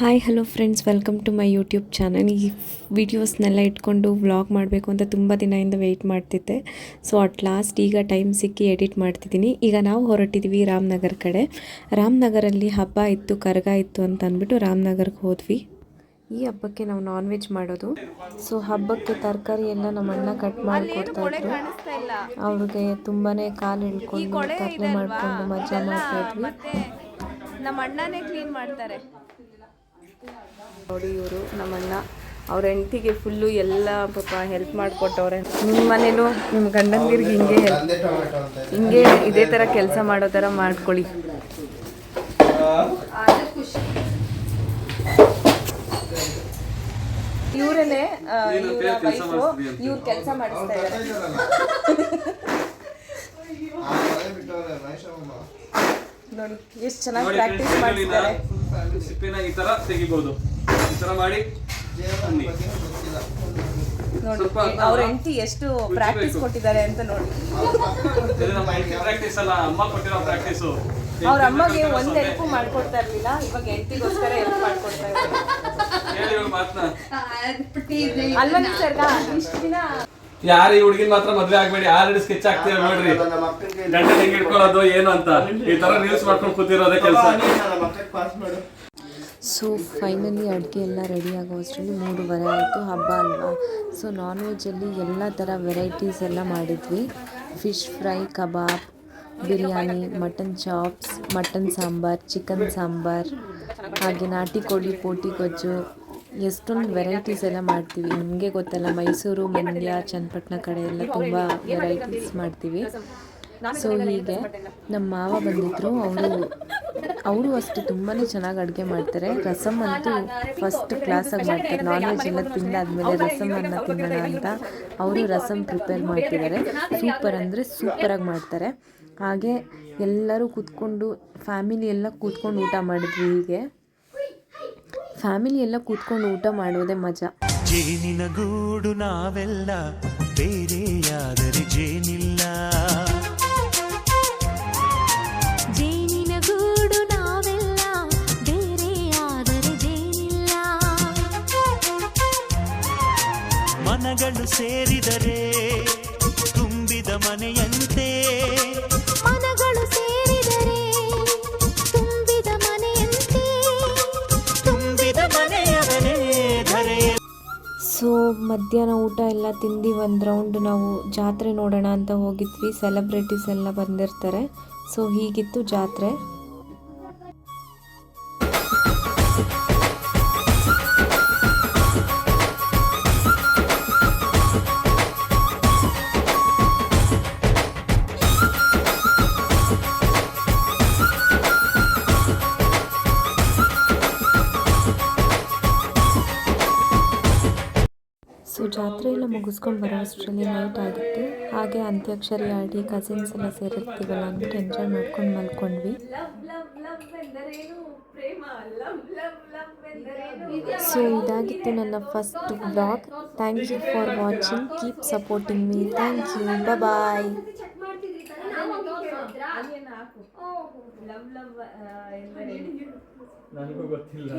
Hi hello friends, welcome to my YouTube channel. ಈ ವಿಡಿಯೋಸ್ನೆಲ್ಲ ಇಟ್ಕೊಂಡು ವ್ಲಾಗ್ ಮಾಡಬೇಕು ಅಂತ ತುಂಬ ದಿನದಿಂದ ವೆಯ್ಟ್ ಮಾಡ್ತಿದ್ದೆ. ಸೊ ಅಟ್ ಲಾಸ್ಟ್ ಈಗ ಟೈಮ್ ಸಿಕ್ಕಿ ಎಡಿಟ್ ಮಾಡ್ತಿದ್ದೀನಿ. ಈಗ ನಾವು ಹೊರಟಿದ್ವಿ ರಾಮನಗರ ಕಡೆ. ರಾಮನಗರಲ್ಲಿ ಹಬ್ಬ ಇತ್ತು, ಕರಗ ಇತ್ತು ಅಂತ ಅಂದ್ಬಿಟ್ಟು ರಾಮನಗರಕ್ಕೆ ಹೋದ್ವಿ. ಈ ಹಬ್ಬಕ್ಕೆ ನಾವು ನಾನ್ ವೆಜ್ ಮಾಡೋದು. ಸೊ ಹಬ್ಬಕ್ಕೆ ತರಕಾರಿ ಎಲ್ಲ ನಮ್ಮ ಅಣ್ಣ ಕಟ್ ಮಾಡಿಕೊಡ್ತಾ ಇದ್ರು. ಅವ್ರಿಗೆ ತುಂಬಾ ಕಾಲು ಇಳ್ಕೊಂಡು ತರಲೆ ಮಾಡಿಕೊಂಡು ಮಜಾ ಮಾಡ್ತಾ ಇದ್ವಿ. ನಮ್ಮ ಅಣ್ಣನೇ ಕ್ಲೀನ್ ಮಾಡ್ತಾರೆ ನೋಡಿ. ಇವರು ನಮ್ಮಣ್ಣ, ಅವ್ರ ಹೆಂಡತಿಗೆ ಫುಲ್ಲು ಎಲ್ಲ ಪಾಪ ಹೆಲ್ಪ್ ಮಾಡಿಕೊಟ್ಟವ್ರೆ. ನಿಮ್ಮ ಮನೇಲೂ ನಿಮ್ಮ ಗಂಡಂದಿರಿಗೆ ಹಿಂಗೆ ಇದೇ ಥರ ಕೆಲಸ ಮಾಡೋ ಥರ ಮಾಡ್ಕೊಳ್ಳಿ. ಇವರೇನೆ ಇವ್ರು ಕೆಲಸ ಮಾಡಿಸ್ತಾ ಇದ್ದಾರೆ. ನೋಡಿ ಎಷ್ಟು ಚೆನ್ನಾಗಿ ಪ್ರಾಕ್ಟೀಸ್ ಮಾಡ್ತಿದ್ದಾರೆ. ಈ ತರ ತೆಗಿಬಹುದು, ಈ ತರ ಮಾಡಿ ನೋಡಿ ಅವ್ರ ಹೆಂಡತಿ ಎಷ್ಟು ಪ್ರಾಕ್ಟೀಸ್ ಕೊಟ್ಟಿದ್ದಾರೆ ಅಂತ ನೋಡಿ. ಪ್ರಾಕ್ಟೀಸ್ ಅಲ್ಲ, ಅಮ್ಮ ಕೊಟ್ಟಿರೋ ಪ್ರಾಕ್ಟೀಸ್. ಅವ್ರ ಅಮ್ಮಗೆ ಒಂದ್ ಹೆಲ್ಪ್ ಮಾಡ್ಕೊಡ್ತಾ ಇರ್ಲಿಲ್ಲ, ಇವಾಗ ಹೆಂಡತಿಗೋಸ್ಕರ ಹೆಲ್ಪ್ ಮಾಡ್ಕೊಡ್ತಾ ಇದ್ದಾರೆ. ಅಲ್ವಾ ನಿಮ್ ಸರ್ಗ ಇಷ್ಟು ದಿನ ಯಾರು ಈ ಹುಡುಗಿನ ಮಾತ್ರ ಮದ್ವೆ ಆಗ್ಬೇಡಿ, ಆಲ್ರೆಡಿ ಸ್ಕೆಚ್ ಆಗ್ತೀರ ನೋಡ್ರಿ. ಗಂಡ ಹೆಂಗ್ ಇಟ್ಕೊಳ್ಳೋದು ಏನು ಅಂತ ಈ ತರ ರೀಲ್ಸ್ ಮಾಡ್ಕೊಂಡು ಕೂತಿರೋದೇ ಕೆಲಸ. ಸೊ ಫೈನಲಿ ಅಡುಗೆ ಎಲ್ಲ ರೆಡಿ ಆಗೋ ಅಷ್ಟರಲ್ಲಿ 3:30 ಆಯಿತು. ಹಬ್ಬ ಅಲ್ವಾ. ಸೊ ನಾನ್ ವೆಜ್ಜಲ್ಲಿ ಎಲ್ಲ ಥರ ವೆರೈಟೀಸ್ ಎಲ್ಲ ಮಾಡಿದ್ವಿ. ಫಿಶ್ ಫ್ರೈ, ಕಬಾಬ್, biryani, mutton chops, mutton sambar, chicken sambar, ಹಾಗೆ ನಾಟಿ ಕೋಳಿ ಪೋಟಿ ಗೊಜ್ಜು, ಎಷ್ಟೊಂದು ವೆರೈಟೀಸ್ ಎಲ್ಲ ಮಾಡ್ತೀವಿ. ನಿಮಗೆ ಗೊತ್ತಲ್ಲ, ಮೈಸೂರು, ಮಂಡ್ಯ, ಚನ್ನಪಟ್ಟಣ ಕಡೆ ಎಲ್ಲ ತುಂಬ ವೆರೈಟೀಸ್ ಮಾಡ್ತೀವಿ. ಸೊ ಹೀಗೆ ನಮ್ಮ ಮಾವ ಬಂದಿದ್ದರು. ಅವರು ಅಷ್ಟೇ ತುಂಬಾ ಚೆನ್ನಾಗಿ ಅಡುಗೆ ಮಾಡ್ತಾರೆ. ರಸಮ್ ಅಂತೂ ಫಸ್ಟ್ ಕ್ಲಾಸಾಗಿ ಮಾಡ್ತಾರೆ. ನಾನ್ ವೆಜ್ ಎಲ್ಲ ತಿಂದಾದ್ಮೇಲೆ ರಸಮನ್ನು ತಿನ್ನೋಣ ಅಂತ ಅವರು ರಸಮ್ ಪ್ರಿಪೇರ್ ಮಾಡ್ತಿದ್ದಾರೆ. ಸೂಪರ್ ಅಂದರೆ ಸೂಪರಾಗಿ ಮಾಡ್ತಾರೆ. ಹಾಗೆ ಎಲ್ಲರೂ ಕೂತ್ಕೊಂಡು ಫ್ಯಾಮಿಲಿ ಎಲ್ಲ ಕೂತ್ಕೊಂಡು ಊಟ ಮಾಡಿದ್ವಿ. ಹೀಗೆ ಫ್ಯಾಮಿಲಿ ಎಲ್ಲ ಕೂತ್ಕೊಂಡು ಊಟ ಮಾಡೋದೇ ಮಜಾ. ಜೇನಿನ ಗೂಡು ನಾವೆಲ್ಲ ಬೇರೆಯಾದರೆ ಜೇನಿಲ್ಲ, ಜೇನಿನ ಗೂಡು ನಾವೆಲ್ಲ ಬೇರೆಯಾದರೆ ಜೇನಿಲ್ಲ, ಮನಗಳು ಸೇರಿದರೆ ತುಂಬಿದ ಮನೆಯಂತೆ, ಮನಗಳು ಸೇರಿದರೆ ತುಂಬಿದ ಮನೆಯಂತೆ, ತುಂಬಿದ ಮನೆಯವನೇ ಧರೆ. ಸೊ ಮಧ್ಯಾಹ್ನ ಊಟ ಎಲ್ಲ ತಿಂದು ಒಂದು ರೌಂಡ್ ನಾವು ಜಾತ್ರೆ ನೋಡೋಣ ಅಂತ ಹೋಗಿದ್ವಿ. ಸೆಲೆಬ್ರಿಟೀಸ್ ಎಲ್ಲ ಬಂದಿರ್ತಾರೆ. ಸೊ ಹೀಗಿತ್ತು ಜಾತ್ರೆ. ಸೊ ಜಾತ್ರೆ ಎಲ್ಲ ಮುಗಿಸ್ಕೊಂಡು ಬರೋ ಅಷ್ಟರಲ್ಲಿ ನೈಟ್ ಆಗಿತ್ತು. ಹಾಗೆ ಅಂತ್ಯಾಕ್ಷರಿ ಆಡಿ ಕಸಿನ್ಸ್ ಎಲ್ಲ ಸೇರಿರ್ತೀವಲ್ಲ ಅಂದ್ಬಿಟ್ಟು ಎಂಜಾಯ್ ಮಾಡ್ಕೊಂಡು ಮಲ್ಕೊಂಡ್ವಿ. ಸೊ ಇದಾಗಿತ್ತು ನನ್ನ first vlog. Thank you for watching. Keep supporting me. Thank you. Bye. ನನಗೂ ಗೊತ್ತಿಲ್ಲ.